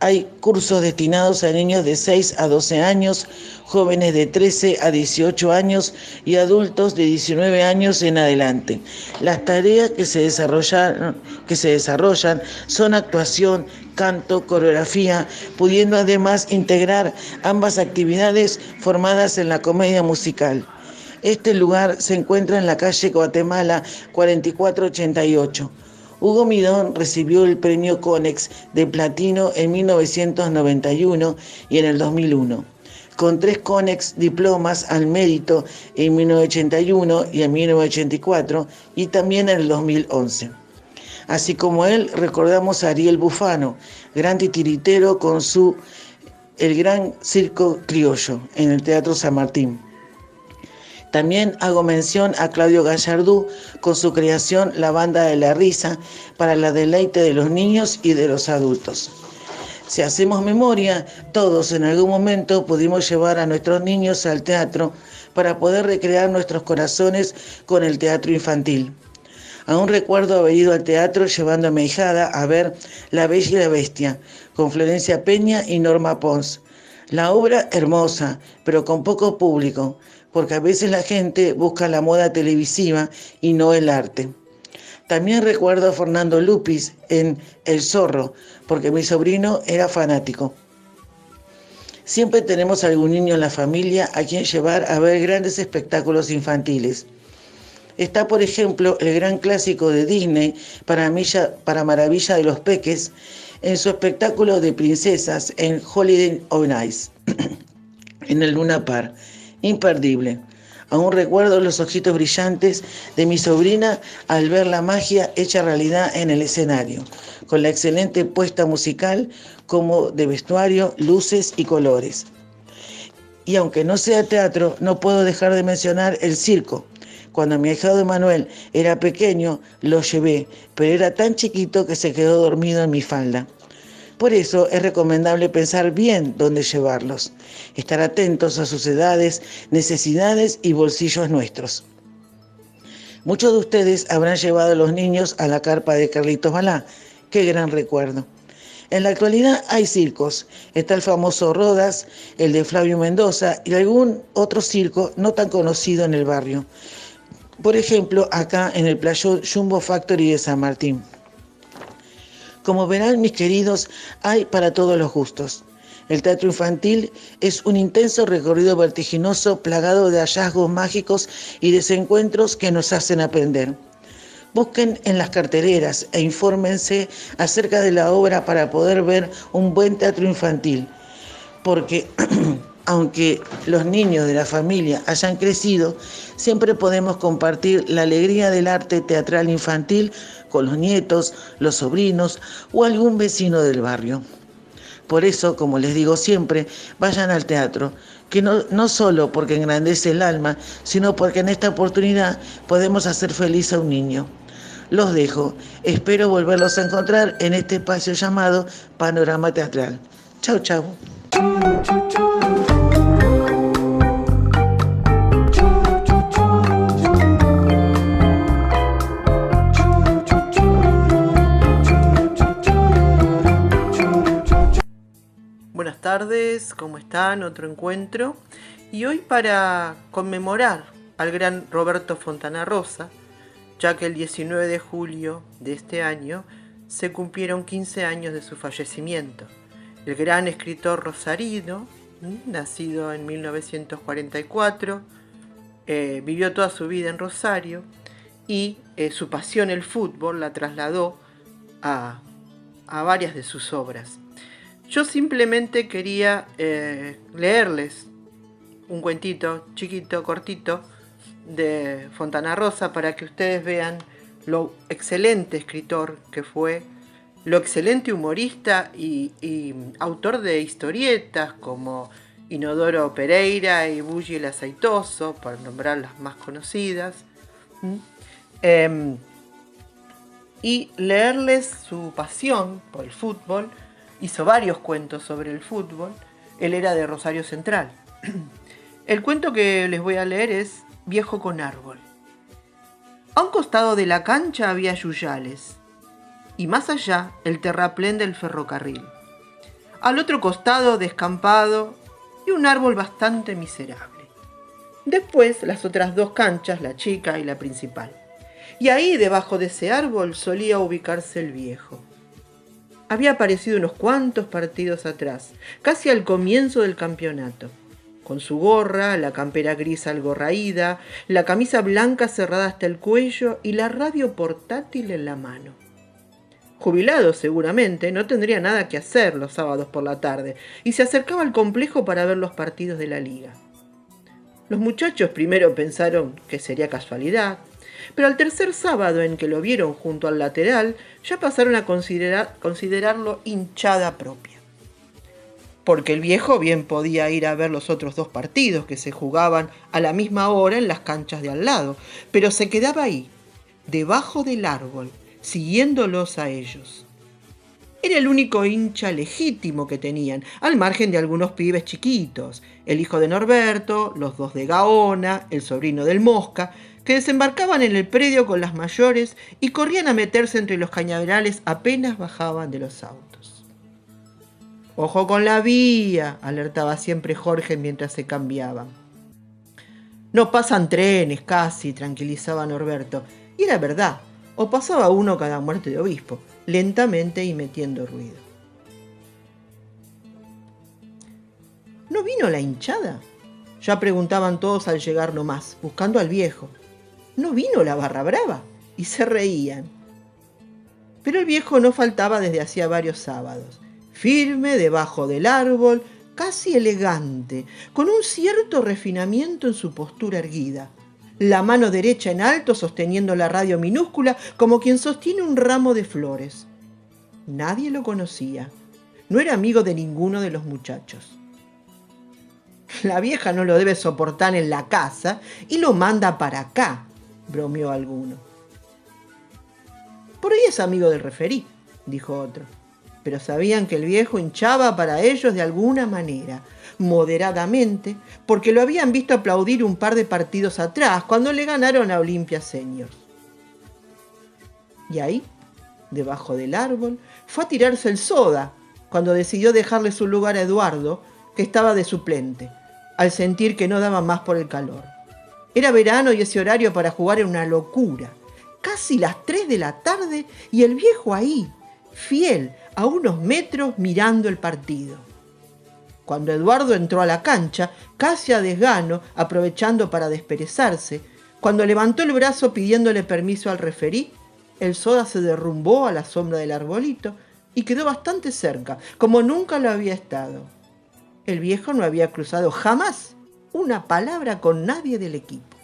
Hay cursos destinados a niños de 6 a 12 años, jóvenes de 13 a 18 años y adultos de 19 años en adelante. Las tareas que se desarrollan son actuación, canto, coreografía, pudiendo además integrar ambas actividades formadas en la comedia musical. Este lugar se encuentra en la calle Guatemala 4488. Hugo Midón recibió el premio Conex de Platino en 1991 y en el 2001, con 3 Conex diplomas al mérito en 1981 y en 1984 y también en el 2011. Así como él, recordamos a Ariel Bufano, gran titiritero con El Gran Circo Criollo en el Teatro San Martín. También hago mención a Claudio Gallardú con su creación La Banda de la Risa para la deleite de los niños y de los adultos. Si hacemos memoria, todos en algún momento pudimos llevar a nuestros niños al teatro para poder recrear nuestros corazones con el teatro infantil. Aún recuerdo haber ido al teatro llevando a mi hijada a ver La Bella y la Bestia con Florencia Peña y Norma Pons. La obra hermosa, pero con poco público, porque a veces la gente busca la moda televisiva y no el arte. También recuerdo a Fernando Lupis en El Zorro, porque mi sobrino era fanático. Siempre tenemos algún niño en la familia a quien llevar a ver grandes espectáculos infantiles. Está, por ejemplo, el gran clásico de Disney, para maravilla de los peques, en su espectáculo de princesas en Holiday on Ice, en el Luna Park. Imperdible. Aún recuerdo los ojitos brillantes de mi sobrina al ver la magia hecha realidad en el escenario, con la excelente puesta musical como de vestuario, luces y colores. Y aunque no sea teatro, no puedo dejar de mencionar el circo. Cuando mi ahijado Emanuel era pequeño, lo llevé, pero era tan chiquito que se quedó dormido en mi falda. Por eso es recomendable pensar bien dónde llevarlos, estar atentos a sus edades, necesidades y bolsillos nuestros. Muchos de ustedes habrán llevado a los niños a la carpa de Carlitos Balá. ¡Qué gran recuerdo! En la actualidad hay circos. Está el famoso Rodas, el de Flavio Mendoza y algún otro circo no tan conocido en el barrio. Por ejemplo, acá en el playón Jumbo Factory de San Martín. Como verán, mis queridos, hay para todos los gustos. El teatro infantil es un intenso recorrido vertiginoso plagado de hallazgos mágicos y desencuentros que nos hacen aprender. Busquen en las carteleras e infórmense acerca de la obra para poder ver un buen teatro infantil, porque aunque los niños de la familia hayan crecido, siempre podemos compartir la alegría del arte teatral infantil con los nietos, los sobrinos o algún vecino del barrio. Por eso, como les digo siempre, vayan al teatro, que no solo porque engrandece el alma, sino porque en esta oportunidad podemos hacer feliz a un niño. Los dejo, espero volverlos a encontrar en este espacio llamado Panorama Teatral. Chau, chau. Buenas tardes, ¿cómo están? Otro encuentro. Y hoy para conmemorar al gran Roberto Fontana Rosa, ya que el 19 de julio de este año se cumplieron 15 años de su fallecimiento. El gran escritor rosarino, nacido en 1944, vivió toda su vida en Rosario y su pasión, el fútbol, la trasladó a varias de sus obras. Yo simplemente quería leerles un cuentito chiquito, cortito, de Fontana Rosa para que ustedes vean lo excelente escritor que fue, lo excelente humorista y autor de historietas como Inodoro Pereira y Bulli el Aceitoso, para nombrar las más conocidas. Y leerles su pasión por el fútbol. Hizo varios cuentos sobre el fútbol. Él era de Rosario Central. El cuento que les voy a leer es Viejo con árbol. A un costado de la cancha había yuyales, y más allá el terraplén del ferrocarril. al otro costado descampado y un árbol bastante miserable. Después las otras 2 canchas, la chica y la principal. Y ahí, debajo de ese árbol, solía ubicarse el viejo. Había aparecido unos cuantos partidos atrás, casi al comienzo del campeonato, con su gorra, la campera gris algo raída, la camisa blanca cerrada hasta el cuello y la radio portátil en la mano. Jubilado seguramente, no tendría nada que hacer los sábados por la tarde y se acercaba al complejo para ver los partidos de la liga. Los muchachos primero pensaron que sería casualidad, pero al tercer sábado en que lo vieron junto al lateral, ya pasaron a considerarlo hinchada propia. Porque el viejo bien podía ir a ver los otros 2 partidos que se jugaban a la misma hora en las canchas de al lado, pero se quedaba ahí, debajo del árbol, siguiéndolos a ellos. Era el único hincha legítimo que tenían, al margen de algunos pibes chiquitos, el hijo de Norberto, los 2 de Gaona, el sobrino del Mosca, que desembarcaban en el predio con las mayores y corrían a meterse entre los cañaverales apenas bajaban de los autos. «Ojo con la vía», alertaba siempre Jorge mientras se cambiaban. «No pasan trenes casi», tranquilizaba Norberto. Y era verdad, o pasaba uno cada muerte de obispo, lentamente y metiendo ruido. ¿No vino la hinchada?, ya preguntaban todos al llegar nomás, buscando al viejo. ¿No vino la barra brava? Y se reían. Pero el viejo no faltaba desde hacía varios sábados, firme debajo del árbol, casi elegante, con un cierto refinamiento en su postura erguida, la mano derecha en alto sosteniendo la radio minúscula como quien sostiene un ramo de flores. Nadie lo conocía, no era amigo de ninguno de los muchachos. La vieja no lo debe soportar en la casa y lo manda para acá, bromeó alguno. Por ahí es amigo del referí, dijo otro. Pero sabían que el viejo hinchaba para ellos de alguna manera, moderadamente, porque lo habían visto aplaudir un par de partidos atrás, cuando le ganaron a Olimpia Seniors. Y ahí, debajo del árbol, fue a tirarse el soda, cuando decidió dejarle su lugar a Eduardo, que estaba de suplente, al sentir que no daba más por el calor. Era verano y ese horario para jugar era una locura. Casi las 3 de la tarde y el viejo ahí, fiel, a unos metros mirando el partido. Cuando Eduardo entró a la cancha, casi a desgano, aprovechando para desperezarse, cuando levantó el brazo pidiéndole permiso al referí, el soda se derrumbó a la sombra del arbolito y quedó bastante cerca, como nunca lo había estado. El viejo no había cruzado jamás una palabra con nadie del equipo.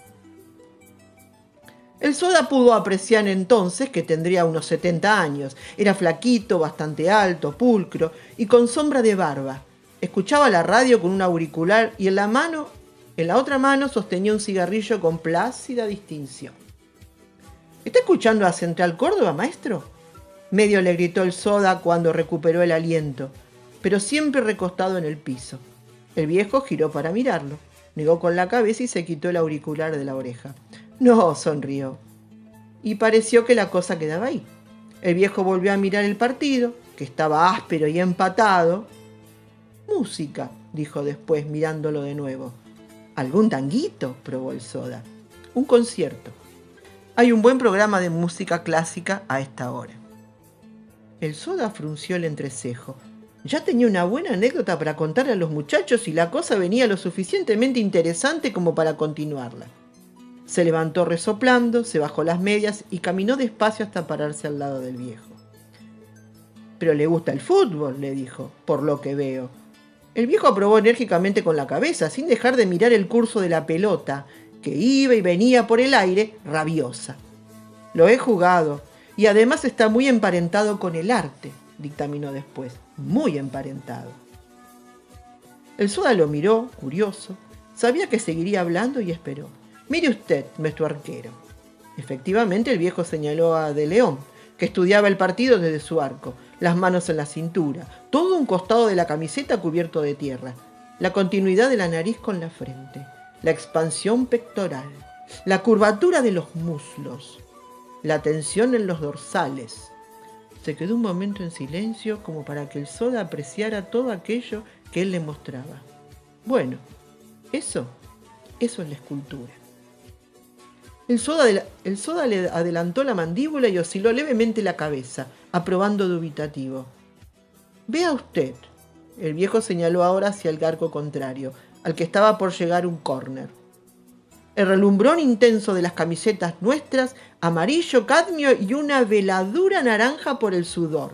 El soda pudo apreciar entonces que tendría unos 70 años. Era flaquito, bastante alto, pulcro y con sombra de barba. Escuchaba la radio con un auricular y en la otra mano sostenía un cigarrillo con plácida distinción. ¿Está escuchando a Central Córdoba, maestro?, medio le gritó el soda cuando recuperó el aliento, pero siempre recostado en el piso. El viejo giró para mirarlo, negó con la cabeza y se quitó el auricular de la oreja. No, sonrió. Y pareció que la cosa quedaba ahí. El viejo volvió a mirar el partido, que estaba áspero y empatado. Música, dijo después, mirándolo de nuevo. ¿Algún tanguito?, probó el soda. Un concierto. Hay un buen programa de música clásica a esta hora. El soda frunció el entrecejo. Ya tenía una buena anécdota para contarle a los muchachos y la cosa venía lo suficientemente interesante como para continuarla. Se levantó resoplando, se bajó las medias y caminó despacio hasta pararse al lado del viejo. «Pero le gusta el fútbol», le dijo, «por lo que veo». El viejo aprobó enérgicamente con la cabeza, sin dejar de mirar el curso de la pelota, que iba y venía por el aire, rabiosa. «Lo he jugado, y además está muy emparentado con el arte», dictaminó después, «muy emparentado». El soda lo miró, curioso, sabía que seguiría hablando y esperó. «Mire usted, nuestro arquero». Efectivamente, el viejo señaló a De León, que estudiaba el partido desde su arco, las manos en la cintura, todo un costado de la camiseta cubierto de tierra, la continuidad de la nariz con la frente, la expansión pectoral, la curvatura de los muslos, la tensión en los dorsales, Se quedó un momento en silencio como para que el Soda apreciara todo aquello que él le mostraba. Bueno, eso es la escultura. El Soda le adelantó la mandíbula y osciló levemente la cabeza, aprobando dubitativo. Vea usted. El viejo señaló ahora hacia el arco contrario, al que estaba por llegar un córner. El relumbrón intenso de las camisetas nuestras, amarillo, cadmio y una veladura naranja por el sudor.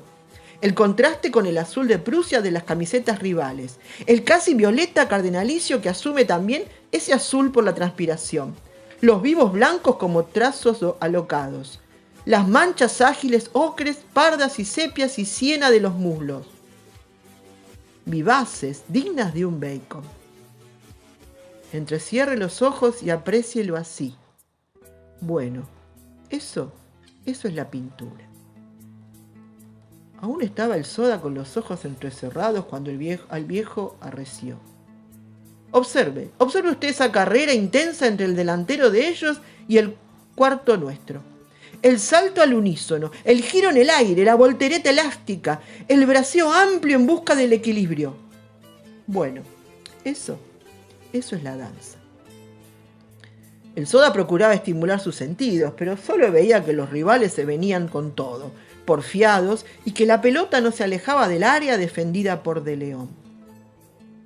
El contraste con el azul de Prusia de las camisetas rivales. El casi violeta cardenalicio que asume también ese azul por la transpiración. Los vivos blancos como trazos alocados. Las manchas ágiles, ocres, pardas y sepias y siena de los muslos. Vivaces, dignas de un bacon. Entrecierre los ojos y aprécielo así. Bueno, eso es la pintura. Aún estaba el Soda con los ojos entrecerrados cuando al viejo arreció. Observe usted esa carrera intensa entre el delantero de ellos y el cuarto nuestro. El salto al unísono, el giro en el aire, la voltereta elástica, el braceo amplio en busca del equilibrio. Bueno, eso es la danza. El Soda procuraba estimular sus sentidos, pero solo veía que los rivales se venían con todo, porfiados, y que la pelota no se alejaba del área defendida por De León.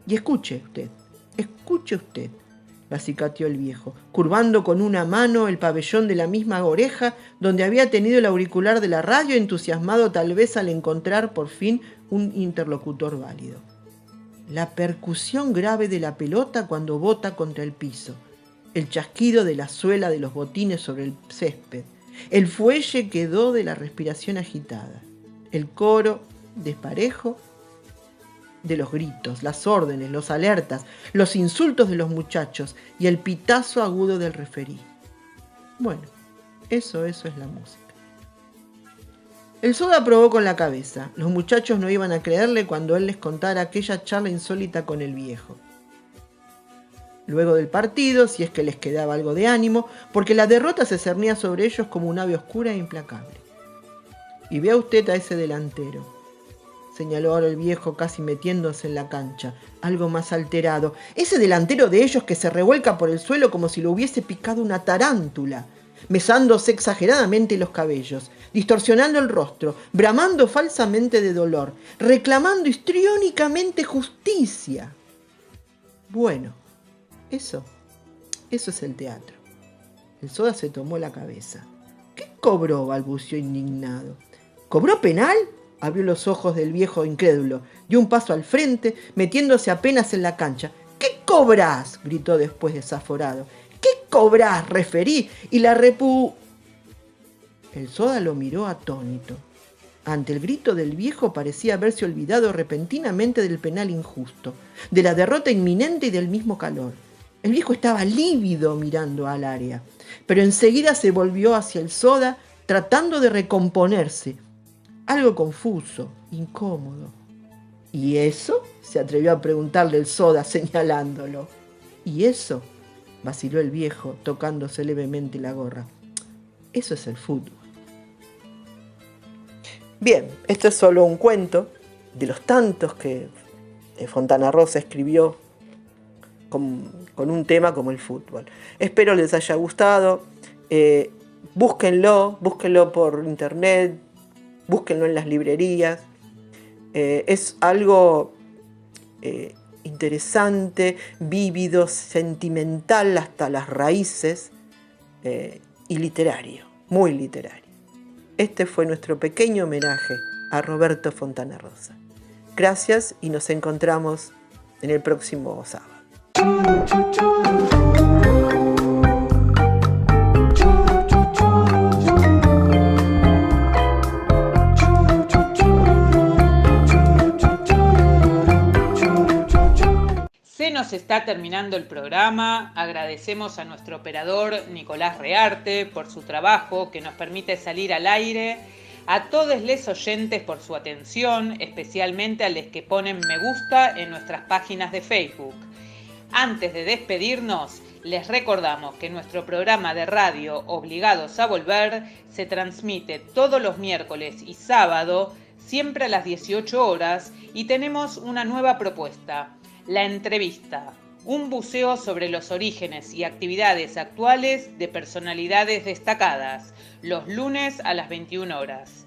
Y escuche usted, acicateó el viejo, curvando con una mano el pabellón de la misma oreja donde había tenido el auricular de la radio, entusiasmado tal vez al encontrar por fin un interlocutor válido. La percusión grave de la pelota cuando bota contra el piso, el chasquido de la suela de los botines sobre el césped, el fuelle que quedó de la respiración agitada, el coro desparejo de los gritos, las órdenes, los alertas, los insultos de los muchachos y el pitazo agudo del referí. Bueno, eso es la música. El Soda aprobó con la cabeza. Los muchachos no iban a creerle cuando él les contara aquella charla insólita con el viejo. Luego del partido, si es que les quedaba algo de ánimo, porque la derrota se cernía sobre ellos como un ave oscura e implacable. Y vea usted a ese delantero, señaló ahora el viejo casi metiéndose en la cancha, algo más alterado. Ese delantero de ellos que se revuelca por el suelo como si lo hubiese picado una tarántula, mesándose exageradamente los cabellos, distorsionando el rostro, bramando falsamente de dolor, reclamando histriónicamente justicia. Bueno, eso es el teatro. El Soda se tomó la cabeza. ¿Qué cobró?, balbuceó indignado. ¿Cobró penal? Abrió los ojos del viejo incrédulo, dio un paso al frente, metiéndose apenas en la cancha. ¿Qué cobrás?, gritó después desaforado. ¿Qué cobrás, referí? Y la El Soda lo miró atónito. Ante el grito del viejo parecía haberse olvidado repentinamente del penal injusto, de la derrota inminente y del mismo calor. El viejo estaba lívido mirando al área, pero enseguida se volvió hacia el Soda tratando de recomponerse. Algo confuso, incómodo. ¿Y eso?, se atrevió a preguntarle el Soda señalándolo. ¿Y eso?, vaciló el viejo tocándose levemente la gorra. Eso es el fútbol. Bien, esto es solo un cuento de los tantos que Fontana Rosa escribió con un tema como el fútbol. Espero les haya gustado. Búsquenlo por internet, búsquenlo en las librerías. Es algo interesante, vívido, sentimental hasta las raíces y literario, muy literario. Este fue nuestro pequeño homenaje a Roberto Fontana Rosa. Gracias y nos encontramos en el próximo sábado. Se nos está terminando el programa. Agradecemos a nuestro operador Nicolás Rearte por su trabajo que nos permite salir al aire. A todos les oyentes por su atención, especialmente a los que ponen me gusta en nuestras páginas de Facebook. Antes de despedirnos, Les recordamos que nuestro programa de radio Obligados a Volver se transmite todos los miércoles y sábado, siempre a las 18 horas, y tenemos una nueva propuesta, la entrevista, un buceo sobre los orígenes y actividades actuales de personalidades destacadas, los lunes a las 21 horas.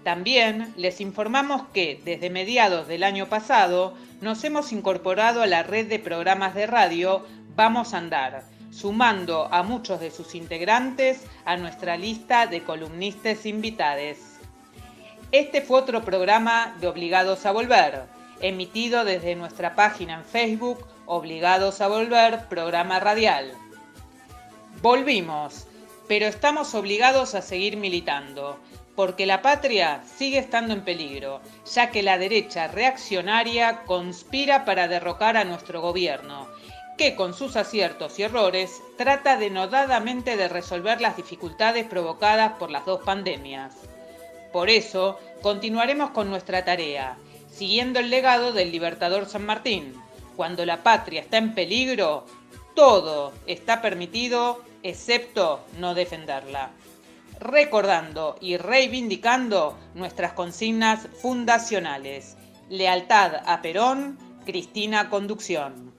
También les informamos que desde mediados del año pasado nos hemos incorporado a la red de programas de radio Vamos a Andar, sumando a muchos de sus integrantes a nuestra lista de columnistas invitados. Este fue otro programa de Obligados a Volver, emitido desde nuestra página en Facebook Obligados a Volver, programa radial. Volvimos, pero estamos obligados a seguir militando, porque la patria sigue estando en peligro, ya que la derecha reaccionaria conspira para derrocar a nuestro gobierno, que con sus aciertos y errores trata denodadamente de resolver las dificultades provocadas por las dos pandemias. Por eso, continuaremos con nuestra tarea, siguiendo el legado del libertador San Martín. Cuando la patria está en peligro, todo está permitido, excepto no defenderla. Recordando y reivindicando nuestras consignas fundacionales. Lealtad a Perón, Cristina Conducción.